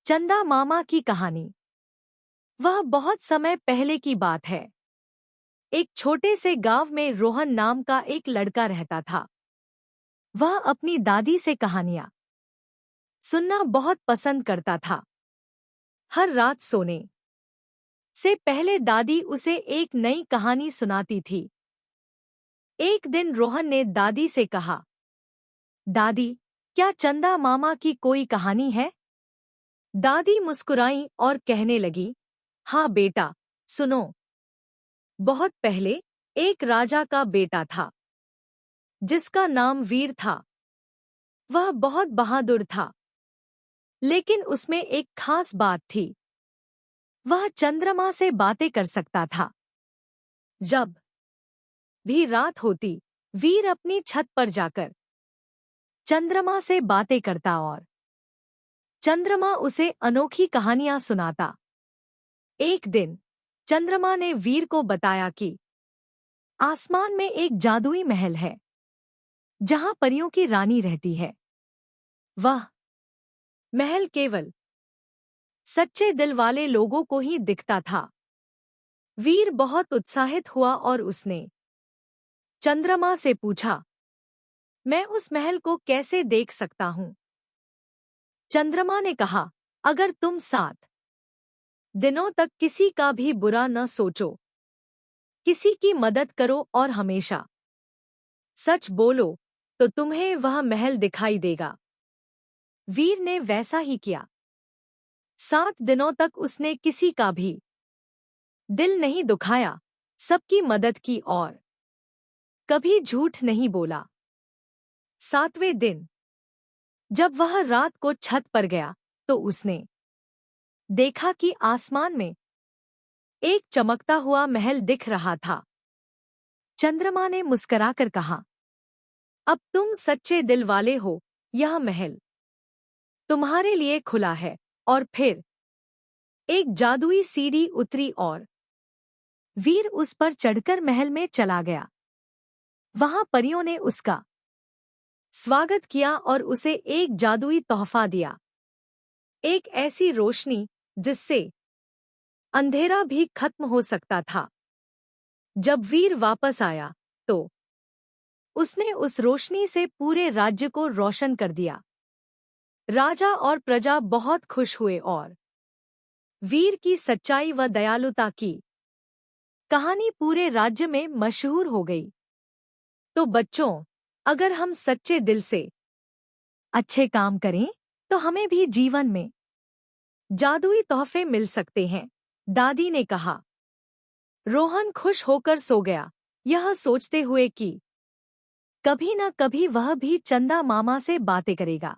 चंदा मामा की कहानी। वह बहुत समय पहले की बात है। एक छोटे से गांव में रोहन नाम का एक लड़का रहता था। वह अपनी दादी से कहानियां सुनना बहुत पसंद करता था। हर रात सोने से पहले दादी उसे एक नई कहानी सुनाती थी। एक दिन रोहन ने दादी से कहा, दादी, क्या चंदा मामा की कोई कहानी है? दादी मुस्कुराई और कहने लगी, हाँ बेटा, सुनो। बहुत पहले एक राजा का बेटा था जिसका नाम वीर था। वह बहुत बहादुर था, लेकिन उसमें एक खास बात थी। वह चंद्रमा से बातें कर सकता था। जब भी रात होती, वीर अपनी छत पर जाकर चंद्रमा से बातें करता और चंद्रमा उसे अनोखी कहानियां सुनाता। एक दिन चंद्रमा ने वीर को बताया कि आसमान में एक जादुई महल है जहां परियों की रानी रहती है। वह महल केवल सच्चे दिल वाले लोगों को ही दिखता था। वीर बहुत उत्साहित हुआ और उसने चंद्रमा से पूछा, मैं उस महल को कैसे देख सकता हूं? चंद्रमा ने कहा, अगर तुम 7 दिनों तक किसी का भी बुरा न सोचो, किसी की मदद करो और हमेशा सच बोलो, तो तुम्हें वह महल दिखाई देगा। वीर ने वैसा ही किया। 7 दिनों तक उसने किसी का भी दिल नहीं दुखाया, सबकी मदद की और कभी झूठ नहीं बोला। 7वें दिन जब वह रात को छत पर गया तो उसने देखा कि आसमान में एक चमकता हुआ महल दिख रहा था। चंद्रमा ने मुस्कुराकर कहा, अब तुम सच्चे दिल वाले हो, यह महल तुम्हारे लिए खुला है। और फिर एक जादुई सीढ़ी उतरी और वीर उस पर चढ़कर महल में चला गया। वहां परियों ने उसका स्वागत किया और उसे एक जादुई तोहफा दिया, एक ऐसी रोशनी जिससे अंधेरा भी खत्म हो सकता था। जब वीर वापस आया तो उसने उस रोशनी से पूरे राज्य को रोशन कर दिया। राजा और प्रजा बहुत खुश हुए और वीर की सच्चाई व दयालुता की कहानी पूरे राज्य में मशहूर हो गई। तो बच्चों, अगर हम सच्चे दिल से अच्छे काम करें तो हमें भी जीवन में जादुई तोहफे मिल सकते हैं, दादी ने कहा। रोहन खुश होकर सो गया, यह सोचते हुए कि कभी न कभी वह भी चंदा मामा से बातें करेगा।